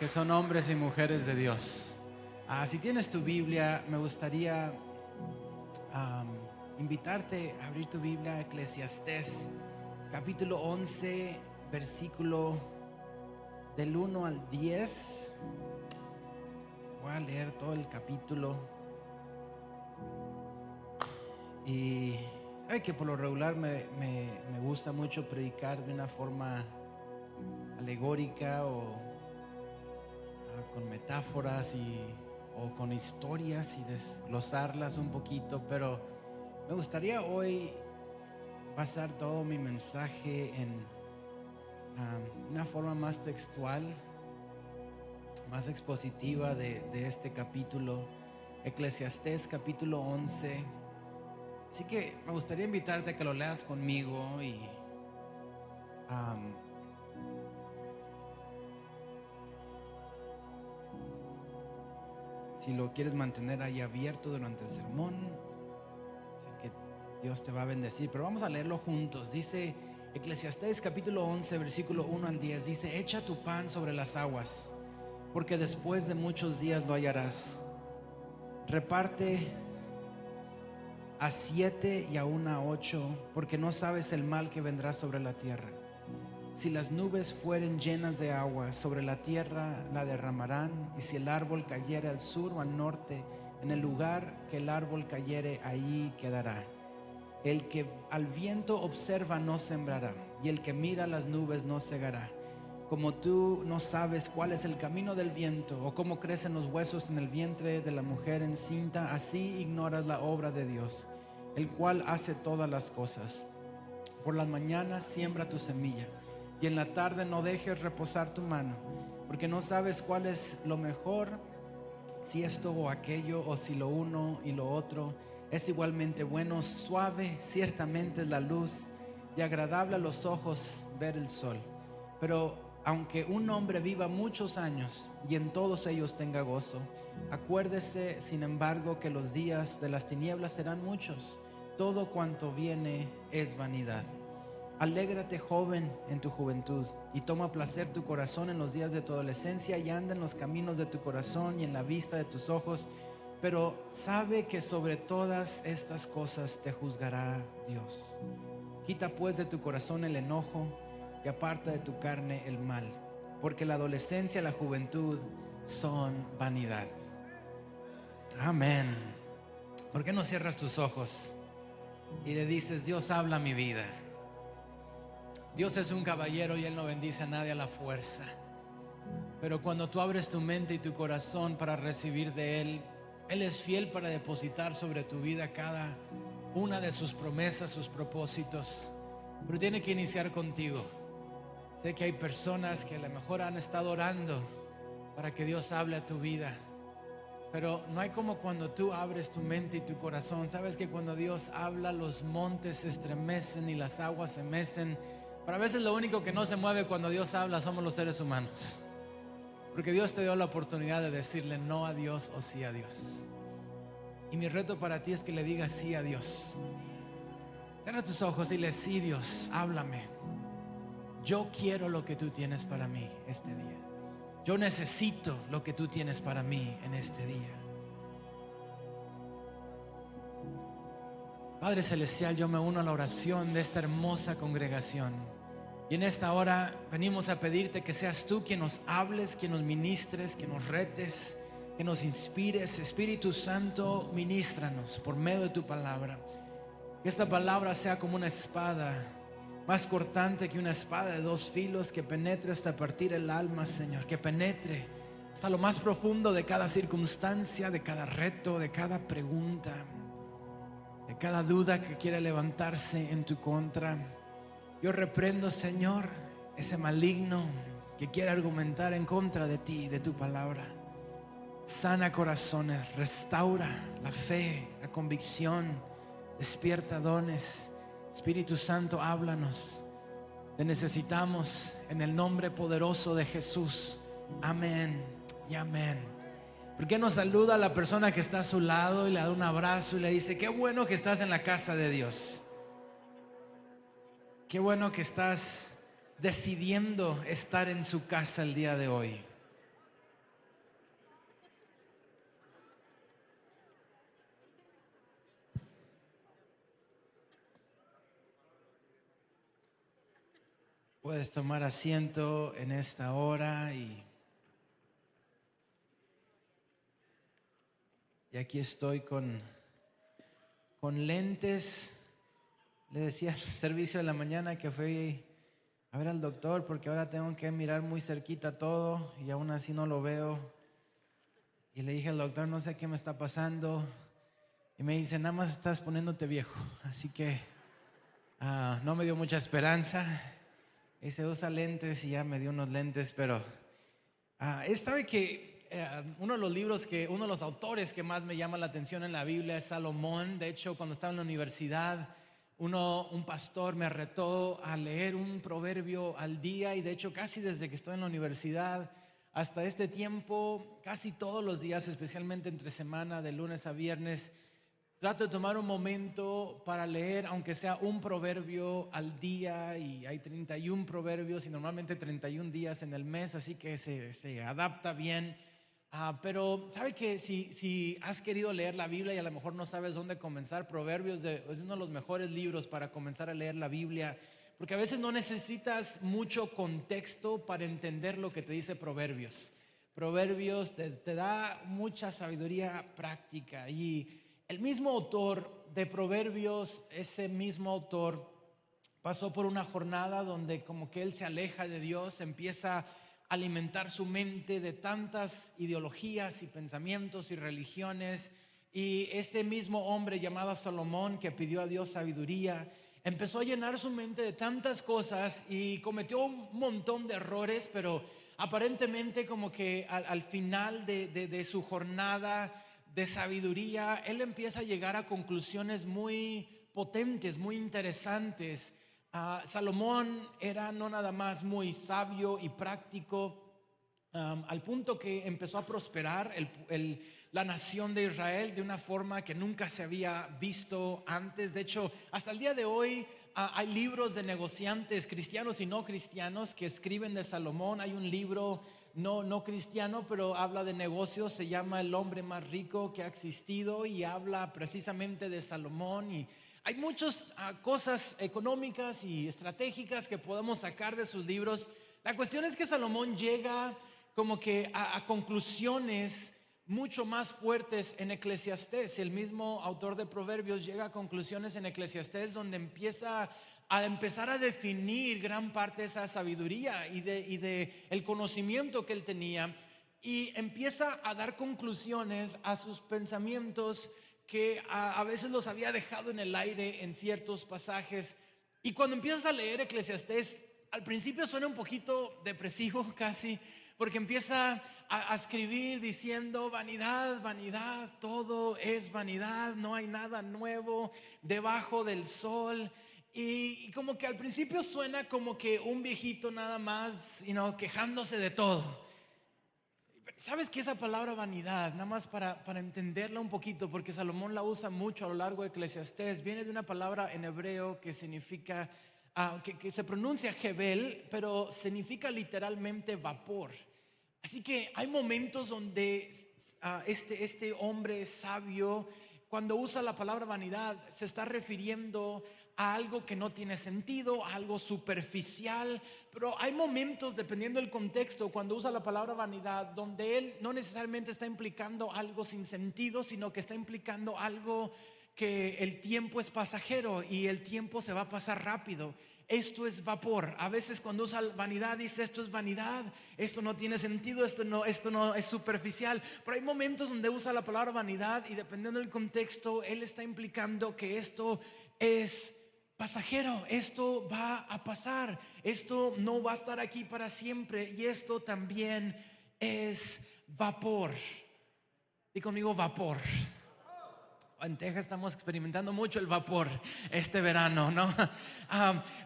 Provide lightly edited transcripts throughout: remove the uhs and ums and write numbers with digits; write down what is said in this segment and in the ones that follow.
que son hombres y mujeres de Dios. Si tienes tu Biblia, me gustaría invitarte a abrir tu Biblia a Eclesiastés, capítulo 11, versículo del 1 al 10. Voy a leer todo el capítulo. Y sabe que por lo regular me gusta mucho predicar de una forma alegórica o con metáforas o con historias y desglosarlas un poquito, pero me gustaría hoy basar todo mi mensaje en una forma más textual, más expositiva de este capítulo, Eclesiastés capítulo 11. Así que me gustaría invitarte a que lo leas conmigo y si lo quieres mantener ahí abierto durante el sermón, sé que Dios te va a bendecir, pero vamos a leerlo juntos. Dice Eclesiastés capítulo 11, versículo 1 al 10, dice: echa tu pan sobre las aguas, porque después de muchos días lo hallarás. Reparte a 7 y aún a 8, porque no sabes el mal que vendrá sobre la tierra. Si las nubes fueren llenas de agua, sobre la tierra la derramarán. Y si el árbol cayere al sur o al norte, en el lugar que el árbol cayere, ahí quedará. El que al viento observa no sembrará, y el que mira las nubes no segará. Como tú no sabes cuál es el camino del viento, o cómo crecen los huesos en el vientre de la mujer encinta, así ignoras la obra de Dios, el cual hace todas las cosas. Por las mañanas siembra tu semilla, y en la tarde no dejes reposar tu mano, porque no sabes cuál es lo mejor, si esto o aquello, o si lo uno y lo otro es igualmente bueno. Suave ciertamente es la luz, y agradable a los ojos ver el sol. Pero aunque un hombre viva muchos años, y en todos ellos tenga gozo, acuérdese sin embargo que los días de las tinieblas serán muchos. Todo cuanto viene es vanidad. Alégrate, joven, en tu juventud, y toma placer tu corazón en los días de tu adolescencia, y anda en los caminos de tu corazón y en la vista de tus ojos. Pero sabe que sobre todas estas cosas te juzgará Dios. Quita pues de tu corazón el enojo, y aparta de tu carne el mal, porque la adolescencia y la juventud son vanidad. Amén. ¿Por qué no cierras tus ojos y le dices: Dios, habla mi vida? Dios es un caballero y Él no bendice a nadie a la fuerza. Pero cuando tú abres tu mente y tu corazón para recibir de Él, Él es fiel para depositar sobre tu vida cada una de sus promesas, sus propósitos. Pero tiene que iniciar contigo. Sé que hay personas que a lo mejor han estado orando para que Dios hable a tu vida, pero no hay como cuando tú abres tu mente y tu corazón. Sabes que cuando Dios habla, los montes se estremecen y las aguas se mecen. Pero a veces lo único que no se mueve cuando Dios habla somos los seres humanos, porque Dios te dio la oportunidad de decirle no a Dios o sí a Dios. Y mi reto para ti es que le digas sí a Dios. Cierra tus ojos y le: sí, Dios, háblame. Yo quiero lo que tú tienes para mí este día. Yo necesito lo que tú tienes para mí en este día. Padre celestial, yo me uno a la oración de esta hermosa congregación, y en esta hora venimos a pedirte que seas tú quien nos hables, quien nos ministres, que nos retes, que nos inspires. Espíritu Santo, ministranos por medio de tu palabra. Que esta palabra sea como una espada, más cortante que una espada de dos filos, que penetre hasta partir el alma, Señor. Que penetre hasta lo más profundo de cada circunstancia, de cada reto, de cada pregunta, de cada duda que quiere levantarse en tu contra. Yo reprendo, Señor, ese maligno que quiere argumentar en contra de ti, de tu palabra. Sana corazones, restaura la fe, la convicción, despierta dones. Espíritu Santo, háblanos. Te necesitamos en el nombre poderoso de Jesús. Amén y amén. ¿Por qué no saluda a la persona que está a su lado y le da un abrazo y le dice: qué bueno que estás en la casa de Dios? Qué bueno que estás decidiendo estar en su casa el día de hoy. Puedes tomar asiento en esta hora y aquí estoy con lentes. Le decía al servicio de la mañana que fui a ver al doctor porque ahora tengo que mirar muy cerquita todo y aún así no lo veo. Y le dije al doctor, no sé qué me está pasando. Y me dice, nada más estás poniéndote viejo. Así que no me dio mucha esperanza. Y se usa lentes y ya me dio unos lentes, pero sabe que uno de los autores que más me llama la atención en la Biblia es Salomón. De hecho, cuando estaba en la universidad, un pastor me retó a leer un proverbio al día, y de hecho casi desde que estoy en la universidad hasta este tiempo, casi todos los días, especialmente entre semana, de lunes a viernes, trato de tomar un momento para leer, aunque sea un proverbio al día, y hay 31 proverbios y normalmente 31 días en el mes, así que se adapta bien. Pero sabe que si has querido leer la Biblia y a lo mejor no sabes dónde comenzar, Proverbios es uno de los mejores libros para comenzar a leer la Biblia, porque a veces no necesitas mucho contexto para entender lo que te dice Proverbios. Proverbios te da mucha sabiduría práctica, y el mismo autor de Proverbios, ese mismo autor, pasó por una jornada donde como que él se aleja de Dios, empieza a alimentar su mente de tantas ideologías y pensamientos y religiones, y ese mismo hombre llamado Salomón, que pidió a Dios sabiduría, empezó a llenar su mente de tantas cosas y cometió un montón de errores, pero aparentemente como que al final de su jornada de sabiduría, él empieza a llegar a conclusiones muy potentes, muy interesantes. Salomón era no nada más muy sabio y práctico, al punto que empezó a prosperar la nación de Israel de una forma que nunca se había visto antes. De hecho, hasta el día de hoy hay libros de negociantes cristianos y no cristianos que escriben de Salomón. Hay un libro no cristiano, pero habla de negocios, se llama El hombre más rico que ha existido, y habla precisamente de Salomón. Y hay muchas cosas económicas y estratégicas que podemos sacar de sus libros. La cuestión es que Salomón llega como que a conclusiones mucho más fuertes en Eclesiastés. El mismo autor de Proverbios llega a conclusiones en Eclesiastés donde empieza a definir gran parte de esa sabiduría y de el conocimiento que él tenía, y empieza a dar conclusiones a sus pensamientos que a veces los había dejado en el aire en ciertos pasajes. Y cuando empiezas a leer Eclesiastés, al principio suena un poquito depresivo casi, porque empieza a escribir diciendo vanidad, vanidad, todo es vanidad, no hay nada nuevo debajo del sol. Y como que al principio suena como que un viejito nada más, quejándose de todo. ¿Sabes qué? Esa palabra vanidad, nada más para entenderla un poquito, porque Salomón la usa mucho a lo largo de Eclesiastés, viene de una palabra en hebreo que significa, que se pronuncia Jebel, pero significa literalmente vapor. Así que hay momentos donde este hombre sabio, cuando usa la palabra vanidad, se está refiriendo a algo que no tiene sentido, a algo superficial. Pero hay momentos, dependiendo del contexto, cuando usa la palabra vanidad, donde él no necesariamente está implicando algo sin sentido, sino que está implicando algo que el tiempo es pasajero y el tiempo se va a pasar rápido. Esto es vapor. A veces cuando usa vanidad dice esto es vanidad, esto no tiene sentido, esto no es superficial. Pero hay momentos donde usa la palabra vanidad y dependiendo del contexto, él está implicando que esto es pasajero, esto va a pasar, esto no va a estar aquí para siempre, y esto también es vapor. Di conmigo vapor. En Texas estamos experimentando mucho el vapor este verano, ¿no?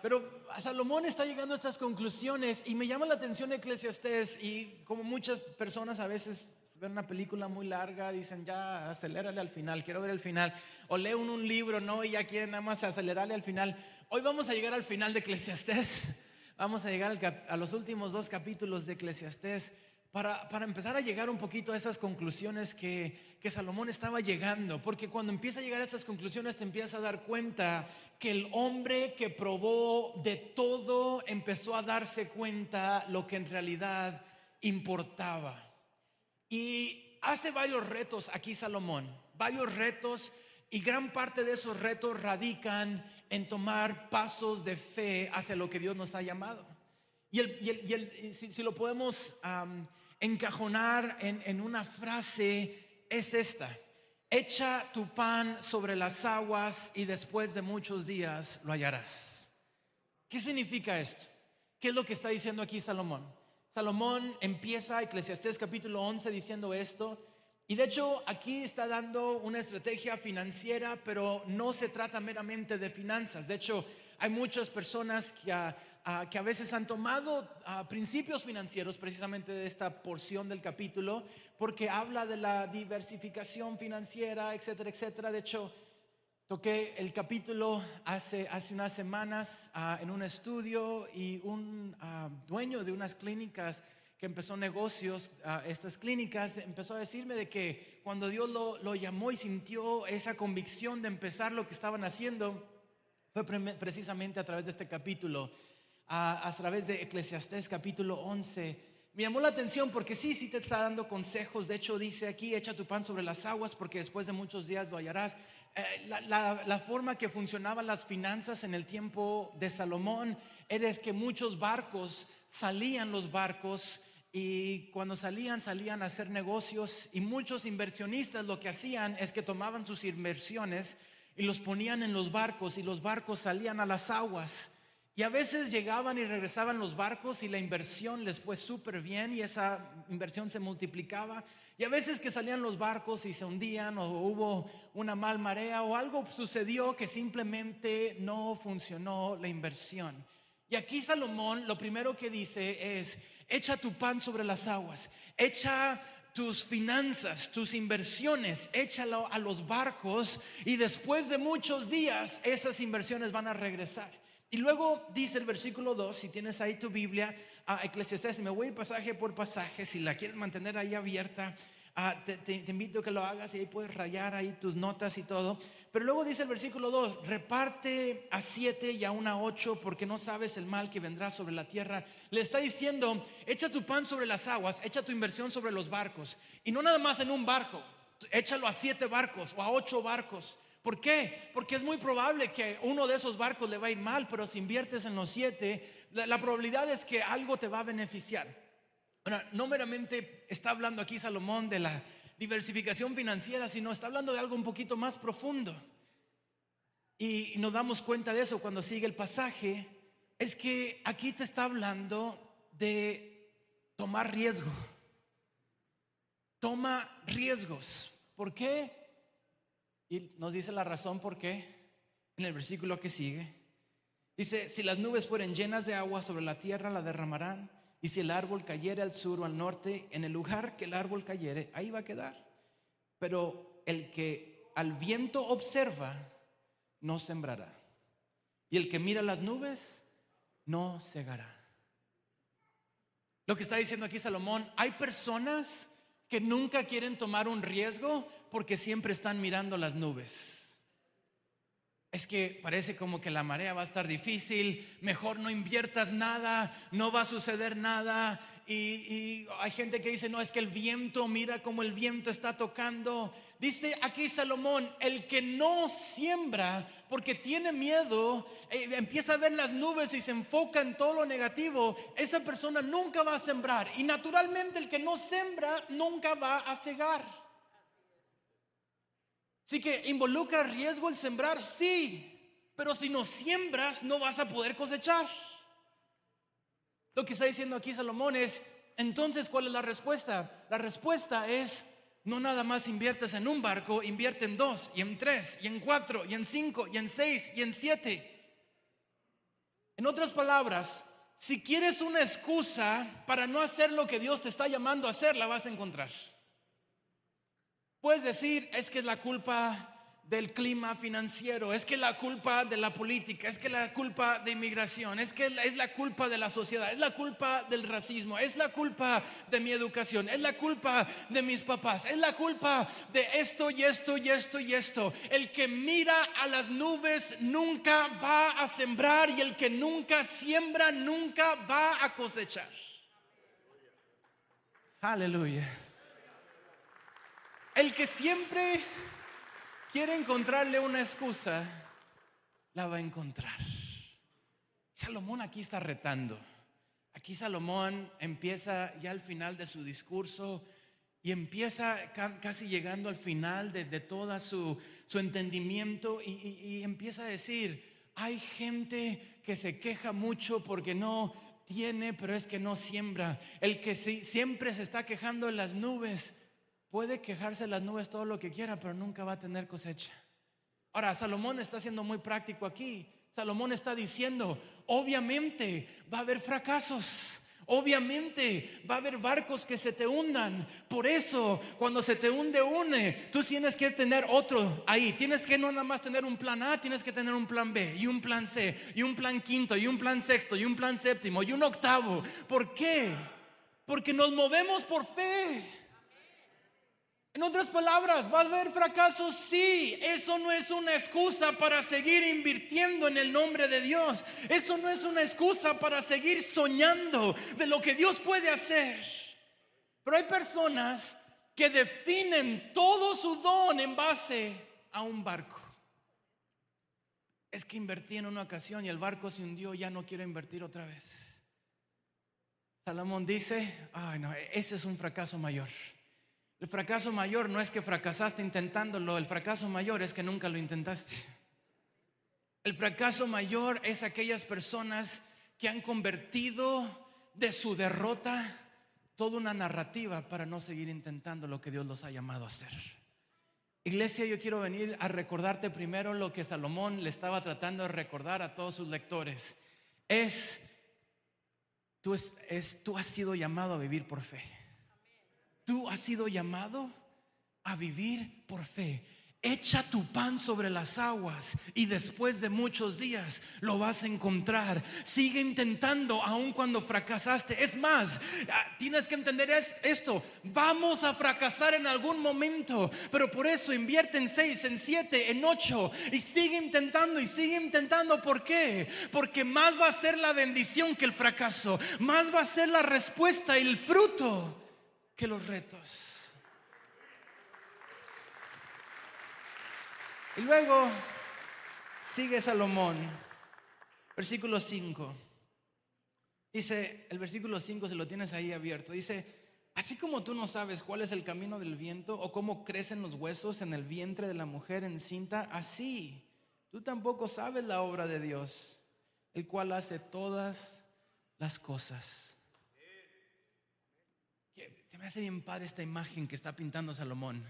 Pero Salomón está llegando a estas conclusiones, y me llama la atención Eclesiastés. Y como muchas personas a veces ven una película muy larga, dicen ya acelérale al final, quiero ver el final. O leen un libro, ¿no? Y ya quieren nada más acelerarle al final. Hoy vamos a llegar al final de Eclesiastés. Vamos a llegar a los últimos 2 capítulos de Eclesiastés. para empezar a llegar un poquito a esas conclusiones que Salomón estaba llegando. Porque cuando empieza a llegar a estas conclusiones te empiezas a dar cuenta que el hombre que probó de todo empezó a darse cuenta lo que en realidad importaba. Y hace varios retos aquí Salomón, varios retos, y gran parte de esos retos radican en tomar pasos de fe hacia lo que Dios nos ha llamado. Si lo podemos encajonar en una frase, es esta: echa tu pan sobre las aguas y después de muchos días lo hallarás. ¿Qué significa esto? ¿Qué es lo que está diciendo aquí Salomón? Salomón empieza Eclesiastés capítulo 11 diciendo esto. Y de hecho aquí está dando una estrategia financiera, pero no se trata meramente de finanzas. De hecho hay muchas personas que a veces han tomado principios financieros precisamente de esta porción del capítulo, porque habla de la diversificación financiera, etcétera, etcétera. De hecho toqué el capítulo hace unas semanas en un estudio, y un dueño de unas clínicas que empezó negocios, estas clínicas, empezó a decirme de que cuando Dios lo llamó y sintió esa convicción de empezar lo que estaban haciendo, fue precisamente a través de este capítulo, a través de Eclesiastés capítulo 11. Me llamó la atención porque sí te está dando consejos. De hecho dice aquí: echa tu pan sobre las aguas porque después de muchos días lo hallarás. La forma que funcionaban las finanzas en el tiempo de Salomón era que muchos barcos salían, y cuando salían a hacer negocios, y muchos inversionistas lo que hacían es que tomaban sus inversiones y los ponían en los barcos, y los barcos salían a las aguas. Y a veces llegaban y regresaban los barcos y la inversión les fue súper bien y esa inversión se multiplicaba. Y a veces que salían los barcos y se hundían, o hubo una mal marea, o algo sucedió que simplemente no funcionó la inversión. Y aquí Salomón lo primero que dice es: echa tu pan sobre las aguas, echa tus finanzas, tus inversiones, échalo a los barcos, y después de muchos días esas inversiones van a regresar. Y luego dice el versículo 2, si tienes ahí tu Biblia, Eclesiastés, me voy a ir pasaje por pasaje. Si la quieres mantener ahí abierta, te invito a que lo hagas, y ahí puedes rayar ahí tus notas y todo. Pero luego dice el versículo 2: reparte a 7 y aún a 8, porque no sabes el mal que vendrá sobre la tierra. Le está diciendo: echa tu pan sobre las aguas, echa tu inversión sobre los barcos, y no nada más en un barco, échalo a 7 barcos o a 8 barcos. ¿Por qué? Porque es muy probable que uno de esos barcos le va a ir mal, pero si inviertes en los 7, la probabilidad es que algo te va a beneficiar. Bueno, no meramente está hablando aquí Salomón de la diversificación financiera, sino está hablando de algo un poquito más profundo. Y nos damos cuenta de eso cuando sigue el pasaje. Es que aquí te está hablando de tomar riesgo. Toma riesgos. ¿Por qué? Y nos dice la razón por qué en el versículo que sigue. Dice: si las nubes fueren llenas de agua sobre la tierra, la derramarán. Y si el árbol cayere al sur o al norte, en el lugar que el árbol cayere, ahí va a quedar. Pero el que al viento observa, no sembrará. Y el que mira las nubes, no segará. Lo que está diciendo aquí Salomón: hay personas que nunca quieren tomar un riesgo porque siempre están mirando las nubes. Es que parece como que la marea va a estar difícil, mejor no inviertas nada, no va a suceder nada. Y hay gente que dice: no, es que el viento, mira cómo el viento está tocando. Dice aquí Salomón: el que no siembra porque tiene miedo, empieza a ver las nubes y se enfoca en todo lo negativo, esa persona nunca va a sembrar. Y naturalmente el que no siembra nunca va a segar. Así que involucra riesgo el sembrar, sí, pero si no siembras no vas a poder cosechar. Lo que está diciendo aquí Salomón es: entonces, ¿cuál es la respuesta? La respuesta es: no nada más inviertes en un barco, invierte en 2 y en 3 y en 4 y en 5 y en 6 y en 7. En otras palabras, si quieres una excusa para no hacer lo que Dios te está llamando a hacer, la vas a encontrar. Puedes decir: es que es la culpa del clima financiero, es que la culpa de la política, es que la culpa de inmigración, es que es la culpa de la sociedad, es la culpa del racismo, es la culpa de mi educación, es la culpa de mis papás, es la culpa de esto y esto y esto y esto. El que mira a las nubes nunca va a sembrar, y el que nunca siembra nunca va a cosechar. Aleluya. El que siempre quiere encontrarle una excusa, la va a encontrar. Salomón aquí está retando. Aquí Salomón empieza ya al final de su discurso, y empieza casi llegando al final de todo su entendimiento, y empieza a decir: hay gente que se queja mucho porque no tiene, pero es que no siembra. El que siempre se está quejando en las nubes, puede quejarse en las nubes todo lo que quiera, pero nunca va a tener cosecha. Ahora, Salomón está siendo muy práctico aquí. Salomón está diciendo: obviamente va a haber fracasos, obviamente va a haber barcos que se te hundan. Por eso, cuando se te hunde tú tienes que tener otro ahí. Tienes que no nada más tener un plan A, tienes que tener un plan B, y un plan C, y un plan quinto, y un plan sexto, y un plan séptimo, y un octavo. ¿Por qué? Porque nos movemos por fe. En otras palabras, ¿va a haber fracasos? Sí. Eso no es una excusa para seguir invirtiendo en el nombre de Dios. Eso no es una excusa para seguir soñando de lo que Dios puede hacer. Pero hay personas que definen todo su don en base a un barco. Es que invertí en una ocasión y el barco se hundió, ya no quiero invertir otra vez. Salomón dice: ay no, ese es un fracaso mayor. El fracaso mayor no es que fracasaste intentándolo, el fracaso mayor es que nunca lo intentaste. El fracaso mayor es aquellas personas que han convertido de su derrota toda una narrativa para no seguir intentando lo que Dios los ha llamado a hacer. Iglesia, yo quiero venir a recordarte primero lo que Salomón le estaba tratando de recordar a todos sus lectores. Tú has sido llamado a vivir por fe. Tú has sido llamado a vivir por fe. Echa tu pan sobre las aguas y después de muchos días lo vas a encontrar. Sigue intentando aun cuando fracasaste. Es más, tienes que entender esto: vamos a fracasar en algún momento, pero por eso invierte en 6, en 7, en 8 y sigue intentando y sigue intentando. ¿Por qué? Porque más va a ser la bendición que el fracaso. Más va a ser la respuesta y el fruto que los retos. Y luego sigue Salomón, versículo 5. Dice, el versículo 5, si lo tienes ahí abierto, dice: así como tú no sabes cuál es el camino del viento, o cómo crecen los huesos en el vientre de la mujer encinta, así tú tampoco sabes la obra de Dios, el cual hace todas las cosas. Se me hace bien padre esta imagen que está pintando Salomón,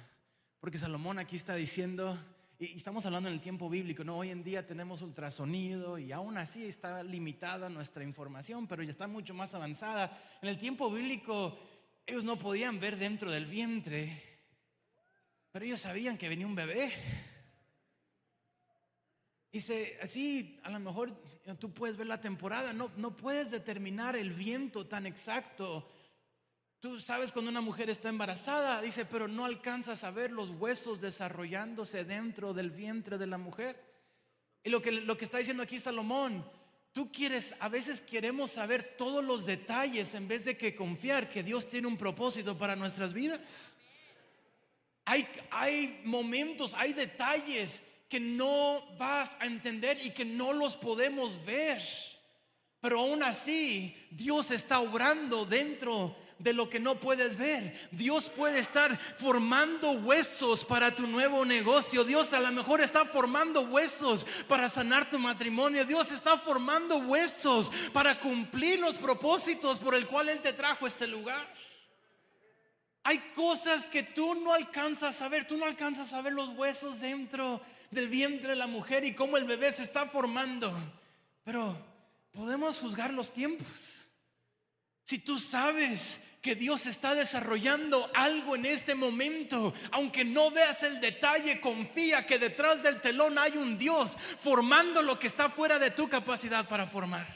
porque Salomón aquí está diciendo, y estamos hablando en el tiempo bíblico, ¿no? Hoy en día tenemos ultrasonido y aún así está limitada nuestra información, pero ya está mucho más avanzada. En el tiempo bíblico ellos no podían ver dentro del vientre, pero ellos sabían que venía un bebé. Dice, así a lo mejor tú puedes ver la temporada, no puedes determinar el viento tan exacto. Tú sabes cuando una mujer está embarazada, dice, pero no alcanzas a ver los huesos desarrollándose dentro del vientre de la mujer. Y lo que está diciendo aquí Salomón: a veces queremos saber todos los detalles en vez de que confiar que Dios tiene un propósito para nuestras vidas. Hay momentos, hay detalles que no vas a entender y que no los podemos ver, pero aún así Dios está obrando dentro de lo que no puedes ver. Dios puede estar formando huesos para tu nuevo negocio. Dios a lo mejor está formando huesos para sanar tu matrimonio. Dios está formando huesos para cumplir los propósitos por el cual Él te trajo a este lugar. Hay cosas que tú no alcanzas a ver. Tú no alcanzas a ver los huesos dentro del vientre de la mujer y cómo el bebé se está formando, pero podemos juzgar los tiempos. Si tú sabes que Dios está desarrollando algo en este momento, aunque no veas el detalle, confía que detrás del telón hay un Dios formando lo que está fuera de tu capacidad para formar.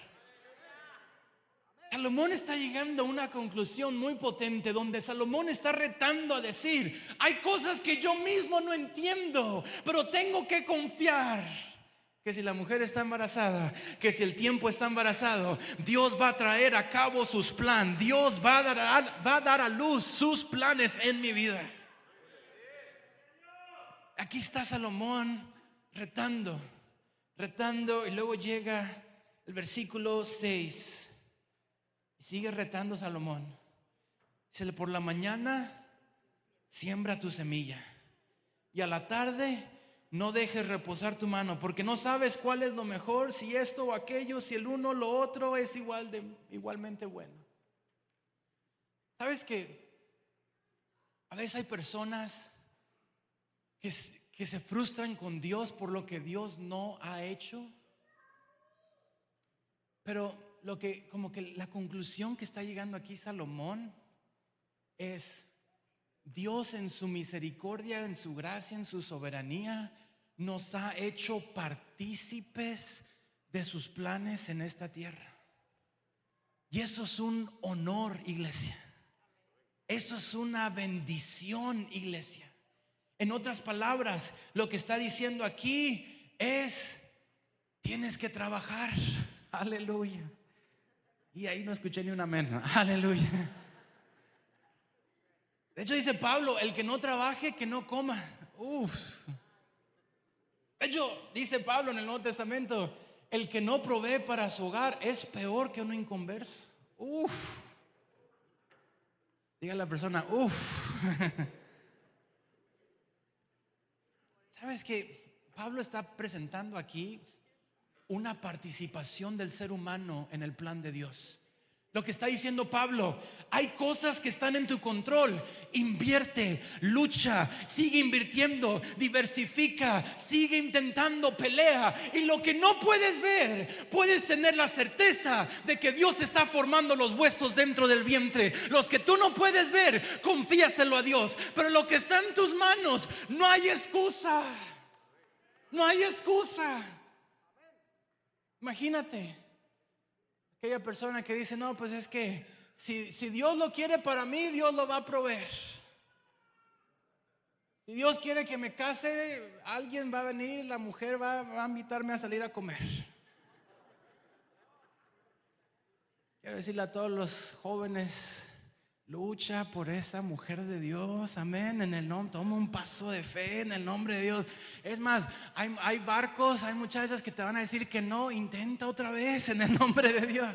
Salomón está llegando a una conclusión muy potente, donde Salomón está retando a decir: hay cosas que yo mismo no entiendo, pero tengo que confiar que si la mujer está embarazada, que si el tiempo está embarazado, Dios va a traer a cabo sus planes. Dios va a dar a luz sus planes en mi vida. Aquí está Salomón retando, y luego llega el versículo 6 y sigue retando Salomón. Dice: por la mañana siembra tu semilla, y a la tarde no dejes reposar tu mano, porque no sabes cuál es lo mejor, si esto o aquello, si el uno o lo otro es igualmente bueno. ¿Sabes que a veces hay personas que se frustran con Dios por lo que Dios no ha hecho? Pero como que la conclusión que está llegando aquí Salomón es: Dios en su misericordia, en su gracia, en su soberanía, nos ha hecho partícipes de sus planes en esta tierra. Y eso es un honor, iglesia. Eso es una bendición, iglesia. En otras palabras, lo que está diciendo aquí es: tienes que trabajar. Aleluya. Y ahí no escuché ni un amén. Aleluya. De hecho dice Pablo: el que no trabaje, que no coma. De hecho dice Pablo en el Nuevo Testamento: el que no provee para su hogar es peor que un inconverso. Diga a la persona: ¿Sabes que Pablo está presentando aquí una participación del ser humano en el plan de Dios? Lo que está diciendo Pablo: hay cosas que están en tu control. Invierte, lucha, sigue invirtiendo, diversifica, sigue intentando, pelea. Y lo que no puedes ver, puedes tener la certeza de que Dios está formando los huesos dentro del vientre. Los que tú no puedes ver, confíaselo a Dios. Pero lo que está en tus manos, no hay excusa. No hay excusa. Imagínate aquella persona que dice: no, pues es que si Dios lo quiere para mí, Dios lo va a proveer. Si Dios quiere que me case, alguien va a venir, la mujer va a invitarme a salir a comer. Quiero decirle a todos los jóvenes: lucha por esa mujer de Dios, amén, en el nombre, toma un paso de fe en el nombre de Dios. Es más, hay barcos, hay muchachas que te van a decir que no, intenta otra vez en el nombre de Dios.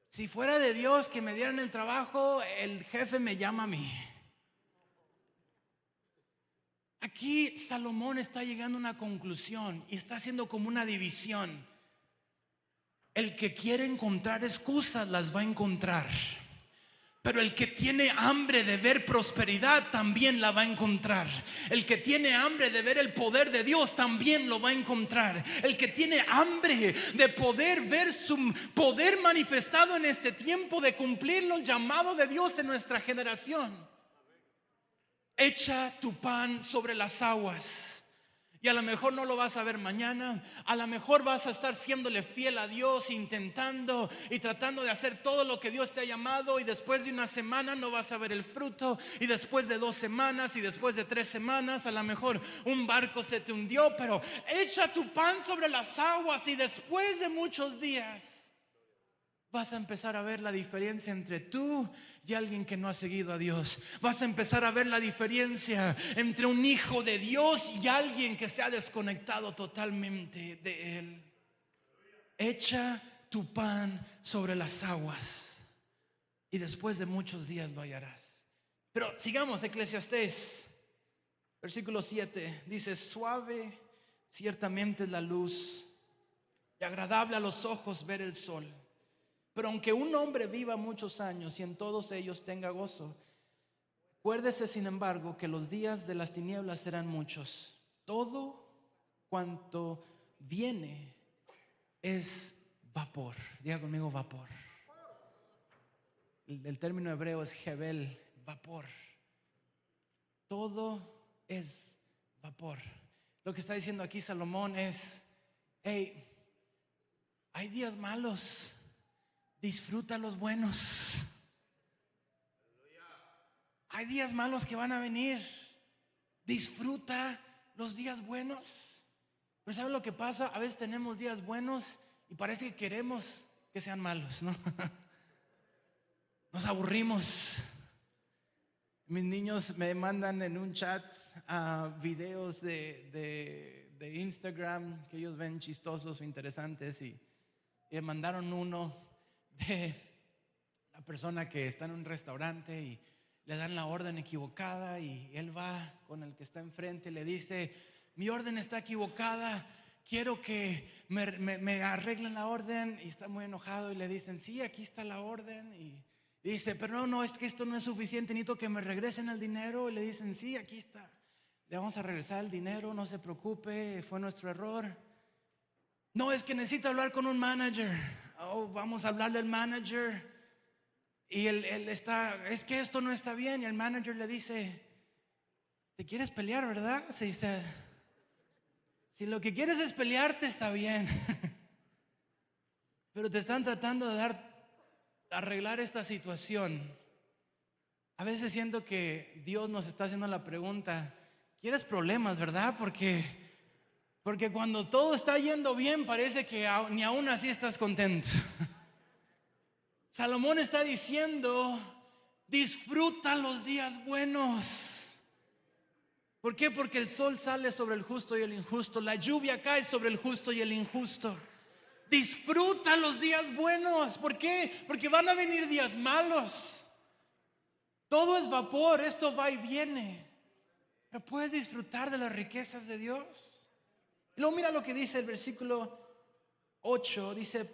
Si fuera de Dios que me dieran el trabajo, el jefe me llama a mí. Aquí Salomón está llegando a una conclusión y está haciendo como una división. El que quiere encontrar excusas las va a encontrar, pero el que tiene hambre de ver prosperidad también la va a encontrar. El que tiene hambre de ver el poder de Dios también lo va a encontrar. El que tiene hambre de poder ver su poder manifestado en este tiempo, de cumplir el llamado de Dios en nuestra generación. Echa tu pan sobre las aguas. Y a lo mejor no lo vas a ver mañana. A lo mejor vas a estar siéndole fiel a Dios, intentando y tratando de hacer todo lo que Dios te ha llamado. Y después de una semana no vas a ver el fruto. Y después de 2 semanas y después de 3 semanas, a lo mejor un barco se te hundió. Pero echa tu pan sobre las aguas, y después de muchos días vas a empezar a ver la diferencia entre tú y alguien que no ha seguido a Dios. Vas a empezar a ver la diferencia entre un hijo de Dios y alguien que se ha desconectado totalmente de Él. Echa tu pan sobre las aguas, y después de muchos días lo hallarás. Pero sigamos, Eclesiastés, versículo 7. Dice: suave ciertamente es la luz, y agradable a los ojos ver el sol. Pero aunque un hombre viva muchos años y en todos ellos tenga gozo, acuérdese sin embargo que los días de las tinieblas serán muchos. Todo cuanto viene es vapor. Diga conmigo vapor. El término hebreo es Hebel, vapor. Todo es vapor. Lo que está diciendo aquí Salomón es: hey, hay días malos, disfruta los buenos. Hay días malos que van a venir, disfruta los días buenos. Pero ¿saben lo que pasa? A veces tenemos días buenos y parece que queremos que sean malos, ¿no? Nos aburrimos. Mis niños me mandan en un chat videos de Instagram que ellos ven chistosos o interesantes, y me mandaron uno de la persona que está en un restaurante y le dan la orden equivocada, y él va con el que está enfrente y le dice: mi orden está equivocada, quiero que me arreglen la orden. Y está muy enojado y le dicen: sí, aquí está la orden. Y dice: pero no, es que esto no es suficiente, necesito que me regresen el dinero. Y le dicen: sí, aquí está, le vamos a regresar el dinero, no se preocupe, fue nuestro error. No, es que necesito hablar con un manager. Oh, vamos a hablarle al manager. Y él está: es que esto no está bien. Y el manager le dice: ¿te quieres pelear, verdad? Se dice: si lo que quieres es pelearte, está bien. Pero te están tratando de arreglar esta situación. A veces siento que Dios nos está haciendo la pregunta: ¿quieres problemas, verdad? Porque cuando todo está yendo bien parece que ni aún así estás contento. Salomón está diciendo: disfruta los días buenos. ¿Por qué? Porque el sol sale sobre el justo y el injusto, la lluvia cae sobre el justo y el injusto. Disfruta los días buenos. ¿Por qué? Porque van a venir días malos. Todo es vapor, esto va y viene. Pero puedes disfrutar de las riquezas de Dios. Y luego mira lo que dice el versículo 8. Dice,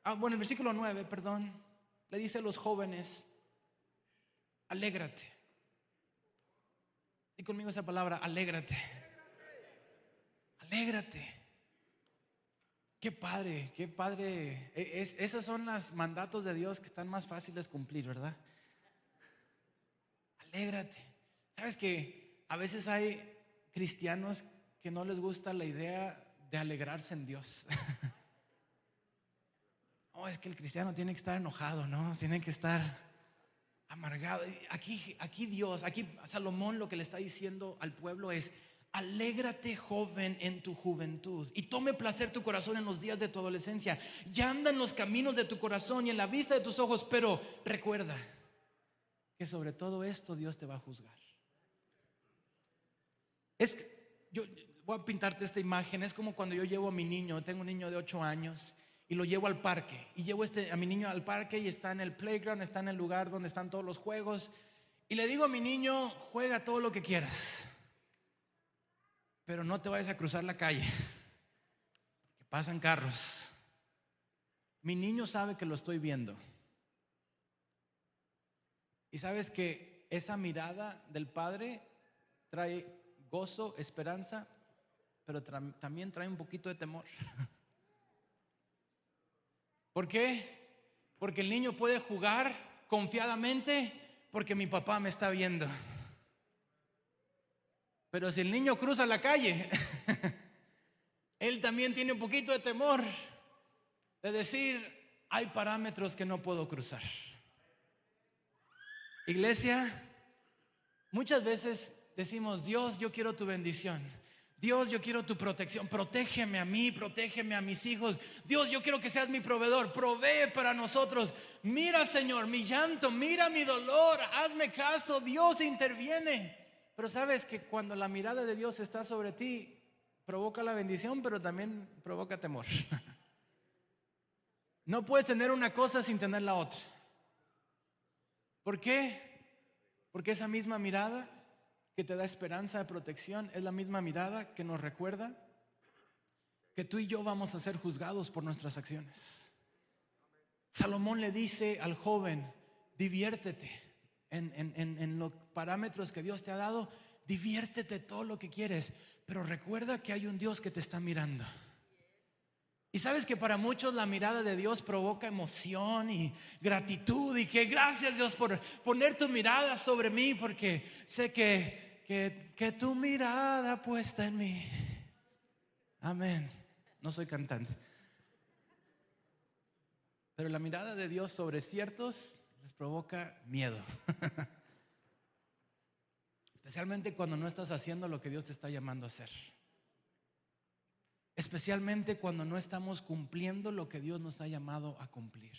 el versículo 9, perdón. Le dice a los jóvenes: alégrate. Y conmigo esa palabra: alégrate. Alégrate. Qué padre, qué padre. Esos son los mandatos de Dios que están más fáciles de cumplir, ¿verdad? Alégrate. ¿Sabes que a veces hay cristianos que no les gusta la idea de alegrarse en Dios? No, es que el cristiano tiene que estar enojado, ¿no? Tiene que estar amargado. Aquí Dios, aquí Salomón lo que le está diciendo al pueblo es: alégrate, joven, en tu juventud, y tome placer tu corazón en los días de tu adolescencia. Ya anda en los caminos de tu corazón y en la vista de tus ojos, pero recuerda que sobre todo esto Dios te va a juzgar. Yo voy a pintarte esta imagen. Es como cuando yo llevo a mi niño. Tengo un niño de 8 años y lo llevo al parque. Y llevo a mi niño al parque y está en el playground, está en el lugar donde están todos los juegos. Y le digo a mi niño: juega todo lo que quieras, pero no te vayas a cruzar la calle, que pasan carros. Mi niño sabe que lo estoy viendo. Y sabes que esa mirada del padre trae gozo, esperanza, pero también trae un poquito de temor. ¿Por qué? Porque el niño puede jugar confiadamente porque mi papá me está viendo. Pero si el niño cruza la calle, él también tiene un poquito de temor de decir: hay parámetros que no puedo cruzar. Iglesia, muchas veces decimos: Dios, yo quiero tu bendición. Dios, yo quiero tu protección. Protégeme a mí, protégeme a mis hijos. Dios, yo quiero que seas mi proveedor. Provee para nosotros. Mira, Señor, mi llanto, mira mi dolor. Hazme caso, Dios interviene. Pero sabes que cuando la mirada de Dios está sobre ti, provoca la bendición, pero también provoca temor. No puedes tener una cosa sin tener la otra. ¿Por qué? Porque esa misma mirada que te da esperanza de protección es la misma mirada que nos recuerda que tú y yo vamos a ser juzgados por nuestras acciones. Salomón le dice al joven: diviértete en los parámetros que Dios te ha dado. Diviértete todo lo que quieres, pero recuerda que hay un Dios que te está mirando. Y sabes que para muchos la mirada de Dios provoca emoción y gratitud, y que gracias, Dios, por poner tu mirada sobre mí, porque sé que tu mirada puesta en mí. Amén. No soy cantante, pero la mirada de Dios sobre ciertos les provoca miedo. Especialmente cuando no estás haciendo lo que Dios te está llamando a hacer. Especialmente cuando no estamos cumpliendo lo que Dios nos ha llamado a cumplir.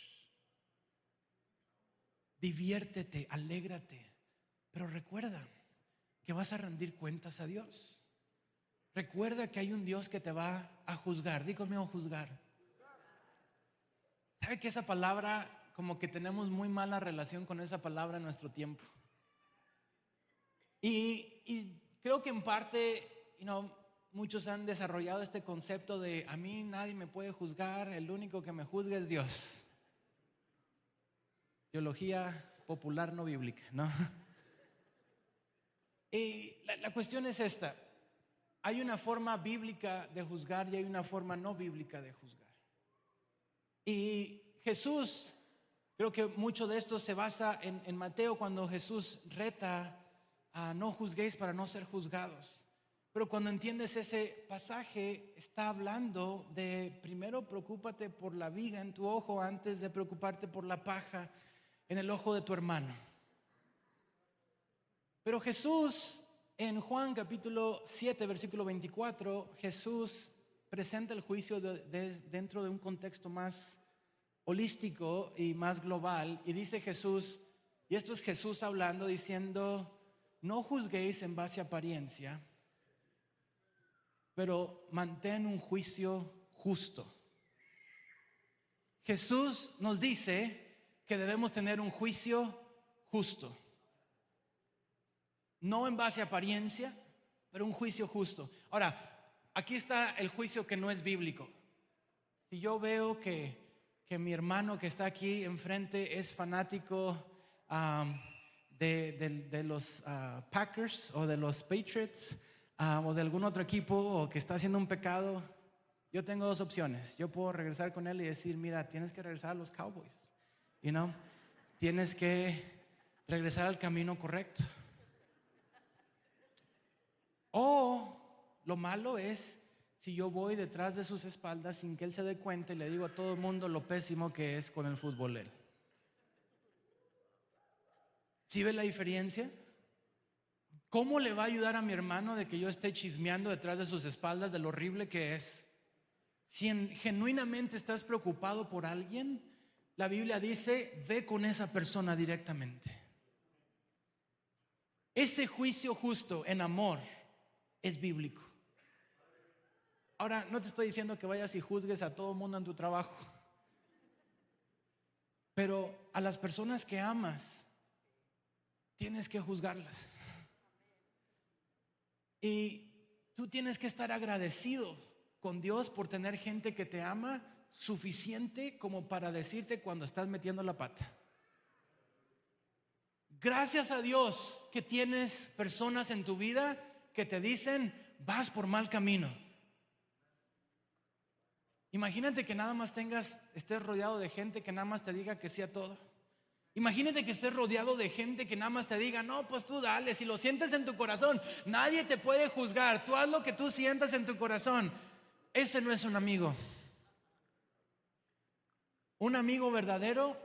Diviértete, alégrate, pero recuerda que vas a rendir cuentas a Dios. Recuerda que hay un Dios que te va a juzgar. Di conmigo, juzgar. ¿Sabe que esa palabra, como que tenemos muy mala relación con esa palabra en nuestro tiempo? Y creo que en parte, muchos han desarrollado este concepto de: a mí nadie me puede juzgar, el único que me juzga es Dios. Teología popular no bíblica, ¿no? Y la cuestión es esta: hay una forma bíblica de juzgar y hay una forma no bíblica de juzgar. Y Jesús, creo que mucho de esto se basa en Mateo, cuando Jesús reta a no juzguéis para no ser juzgados. Pero cuando entiendes ese pasaje, está hablando de: primero preocúpate por la viga en tu ojo antes de preocuparte por la paja en el ojo de tu hermano. Pero Jesús, en Juan capítulo 7 versículo 24, Jesús presenta el juicio dentro de un contexto más holístico y más global. Y dice Jesús, y esto es Jesús hablando, diciendo: no juzguéis en base a apariencia, pero mantén un juicio justo. Jesús nos dice que debemos tener un juicio justo. No en base a apariencia, pero un juicio justo. Ahora, aquí está el juicio que no es bíblico. Si yo veo que mi hermano que está aquí enfrente es fanático de los Packers o de los Patriots, o de algún otro equipo, o que está haciendo un pecado, yo tengo dos opciones. Yo puedo regresar con él y decir: mira, tienes que regresar a los Cowboys, tienes que regresar al camino correcto. O lo malo es si yo voy detrás de sus espaldas sin que él se dé cuenta y le digo a todo el mundo lo pésimo que es con el fútbol él. ¿Sí ve la diferencia? ¿Cómo le va a ayudar a mi hermano de que yo esté chismeando detrás de sus espaldas de lo horrible que es? Si genuinamente estás preocupado por alguien, la Biblia dice: ve con esa persona directamente. Ese juicio justo en amor es bíblico. Ahora, no te estoy diciendo que vayas y juzgues a todo mundo en tu trabajo, pero a las personas que amas tienes que juzgarlas. Y tú tienes que estar agradecido con Dios por tener gente que te ama suficiente como para decirte cuando estás metiendo la pata. Gracias a Dios que tienes personas en tu vida que te dicen: vas por mal camino. Imagínate que nada más estés rodeado de gente que nada más te diga que sí a todo. Imagínate que estés rodeado de gente que nada más te diga: no, pues tú dale, si lo sientes en tu corazón, nadie te puede juzgar, tú haz lo que tú sientas en tu corazón. Ese no es un amigo. Un amigo verdadero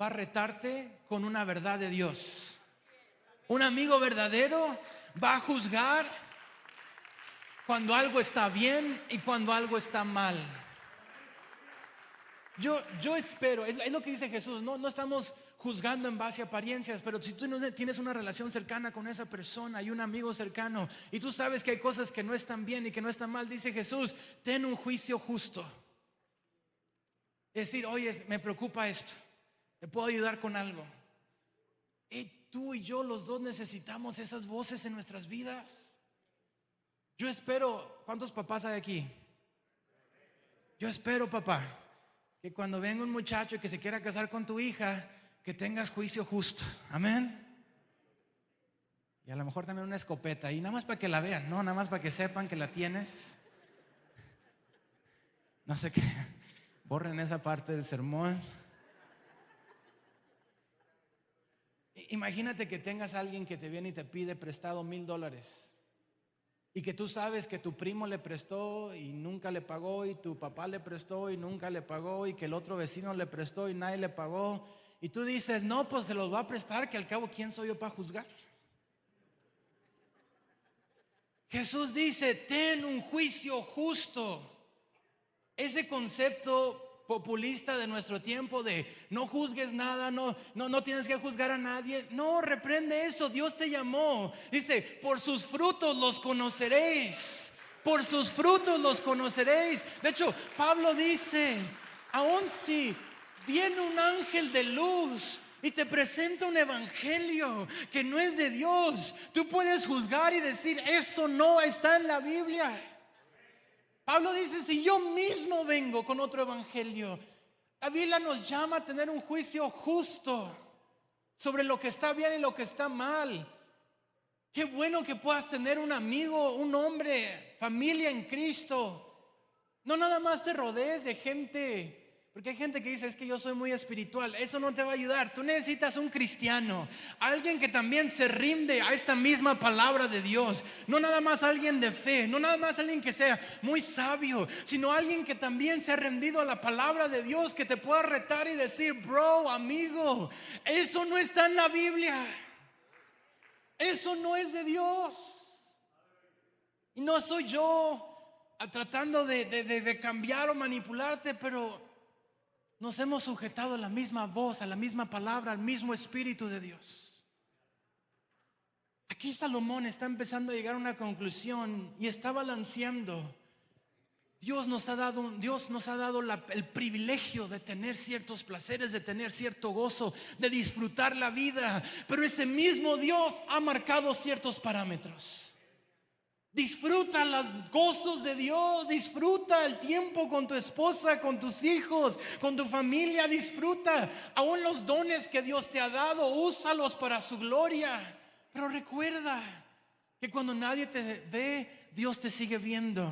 va a retarte con una verdad de Dios. Un amigo verdadero va a juzgar cuando algo está bien y cuando algo está mal. Yo espero, es lo que dice Jesús, no estamos juzgando en base a apariencias, pero si tú no tienes una relación cercana con esa persona y un amigo cercano, y tú sabes que hay cosas que no están bien y que no están mal, dice Jesús: ten un juicio justo. Es decir: oye, me preocupa esto, ¿te puedo ayudar con algo? Y tú y yo, los dos, necesitamos esas voces en nuestras vidas. Yo espero, ¿cuántos papás hay aquí? Yo espero, papá, que cuando venga un muchacho que se quiera casar con tu hija, que tengas juicio justo. Amén. Y a lo mejor también una escopeta, y nada más para que la vean, no, nada más para que sepan que la tienes. No sé qué. corren esa parte del sermón. Imagínate que tengas a alguien que te viene y te pide prestado $1,000 y que tú sabes que tu primo le prestó y nunca le pagó, y tu papá le prestó y nunca le pagó, y que el otro vecino le prestó y nadie le pagó, y tú dices: no, pues se los va a prestar, que al cabo ¿quién soy yo para juzgar? Jesús dice: ten un juicio justo. Ese concepto populista de nuestro tiempo de no juzgues nada, no tienes que juzgar a nadie, no, reprende eso. Dios te llamó, dice: por sus frutos los conoceréis, por sus frutos los conoceréis. De hecho, Pablo dice: aun si viene un ángel de luz y te presenta un evangelio que no es de Dios, tú puedes juzgar y decir: eso no está en la Biblia. Pablo dice: si yo mismo vengo con otro evangelio. La Biblia nos llama a tener un juicio justo sobre lo que está bien y lo que está mal. Qué bueno que puedas tener un amigo, un hombre, familia en Cristo. No nada más te rodees de gente, porque hay gente que dice: es que yo soy muy espiritual. Eso no te va a ayudar. Tú necesitas un cristiano, alguien que también se rinde a esta misma palabra de Dios. No nada más alguien de fe, no nada más alguien que sea muy sabio, sino alguien que también se ha rendido a la palabra de Dios, que te pueda retar y decir: bro, amigo, eso no está en la Biblia, eso no es de Dios. Y no soy yo tratando de cambiar o manipularte, pero nos hemos sujetado a la misma voz, a la misma palabra, al mismo Espíritu de Dios. Aquí Salomón está empezando a llegar a una conclusión y está balanceando. Dios nos ha dado el privilegio de tener ciertos placeres, de tener cierto gozo, de disfrutar la vida, pero ese mismo Dios ha marcado ciertos parámetros. Disfruta los gozos de Dios, disfruta el tiempo con tu esposa, con tus hijos, con tu familia. Disfruta aún los dones que Dios te ha dado, úsalos para su gloria. Pero recuerda que cuando nadie te ve, Dios te sigue viendo.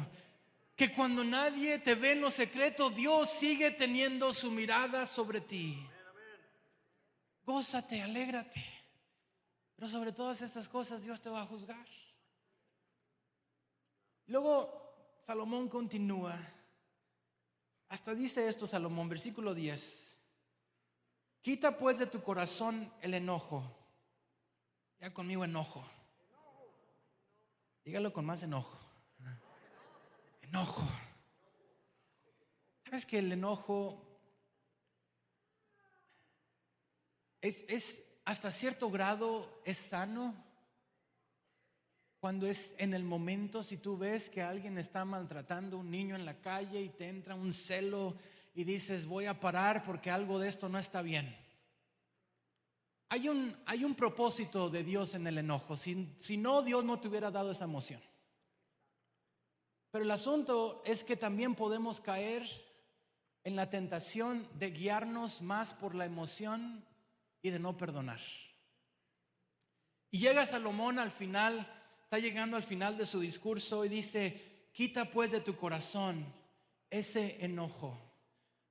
Que cuando nadie te ve en lo secreto, Dios sigue teniendo su mirada sobre ti. Gózate, alégrate, pero sobre todas estas cosas Dios te va a juzgar. Luego Salomón continúa. Hasta dice esto Salomón, versículo 10: quita pues de tu corazón el enojo. Ya conmigo, enojo. Dígalo con más enojo. Enojo. ¿Sabes que el enojo es hasta cierto grado es sano? Cuando es en el momento, si tú ves que alguien está maltratando a un niño en la calle y te entra un celo y dices: voy a parar porque algo de esto no está bien. Hay un propósito de Dios en el enojo. Si no, Dios no te hubiera dado esa emoción. Pero el asunto es que también podemos caer en la tentación de guiarnos más por la emoción y de no perdonar. Y llega Salomón al final. Está llegando al final de su discurso y dice: quita pues de tu corazón ese enojo.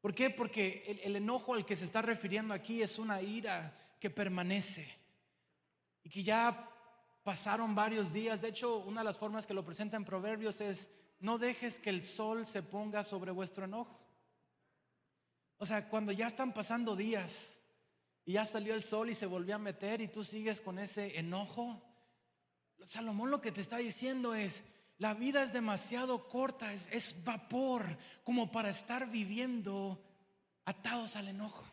¿Por qué? Porque el enojo al que se está refiriendo aquí es una ira que permanece y que ya pasaron varios días. De hecho, una de las formas que lo presenta en Proverbios es: no dejes que el sol se ponga sobre vuestro enojo. O sea, cuando ya están pasando días y ya salió el sol y se volvió a meter y tú sigues con ese enojo, Salomón lo que te está diciendo es: la vida es demasiado corta, es vapor como para estar viviendo atados al enojo.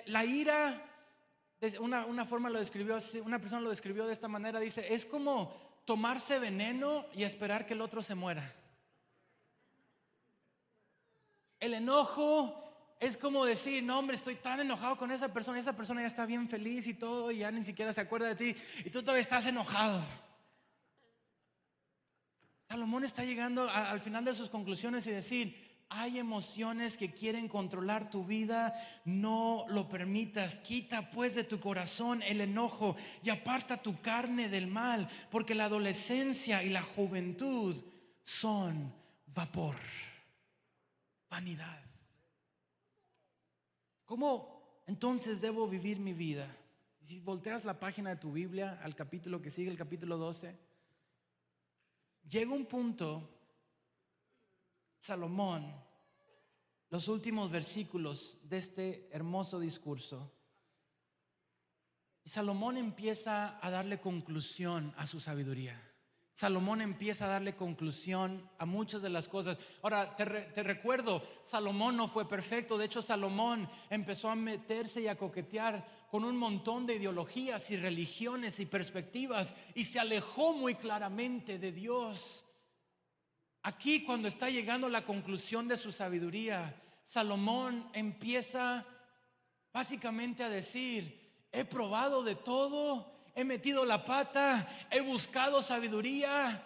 La ira, una forma lo describió así, una persona lo describió de esta manera, dice: es como tomarse veneno y esperar que el otro se muera. El enojo es como decir: no, hombre, estoy tan enojado con esa persona ya está bien feliz y todo, y ya ni siquiera se acuerda de ti, y tú todavía estás enojado. Salomón está llegando al final de sus conclusiones y decir: hay emociones que quieren controlar tu vida, no lo permitas. Quita pues de tu corazón el enojo y aparta tu carne del mal, porque la adolescencia y la juventud son vapor. vanidad. ¿Cómo entonces debo vivir mi vida? Si volteas la página de tu Biblia al capítulo que sigue, el capítulo 12, llega un punto, Salomón, los últimos versículos de este hermoso discurso, y Salomón empieza a darle conclusión a su sabiduría. Salomón empieza a darle conclusión a muchas de las cosas. Ahora, te recuerdo, Salomón no fue perfecto. De hecho, Salomón empezó a meterse y a coquetear con un montón de ideologías y religiones y perspectivas, y se alejó muy claramente de Dios. Aquí, cuando está llegando a la conclusión de su sabiduría, Salomón empieza básicamente a decir: he probado de todo, he metido la pata, he buscado sabiduría.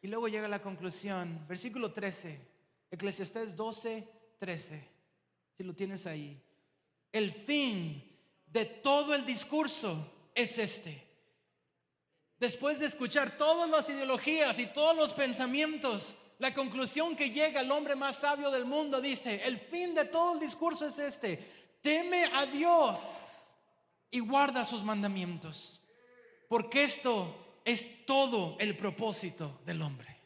Y luego llega la conclusión, versículo 13, Eclesiastés 12:13. Si lo tienes ahí: el fin de todo el discurso es este. Después de escuchar todas las ideologías y todos los pensamientos, la conclusión que llega el hombre más sabio del mundo dice: el fin de todo el discurso es este: teme a Dios y guarda sus mandamientos, porque esto es todo el propósito del hombre.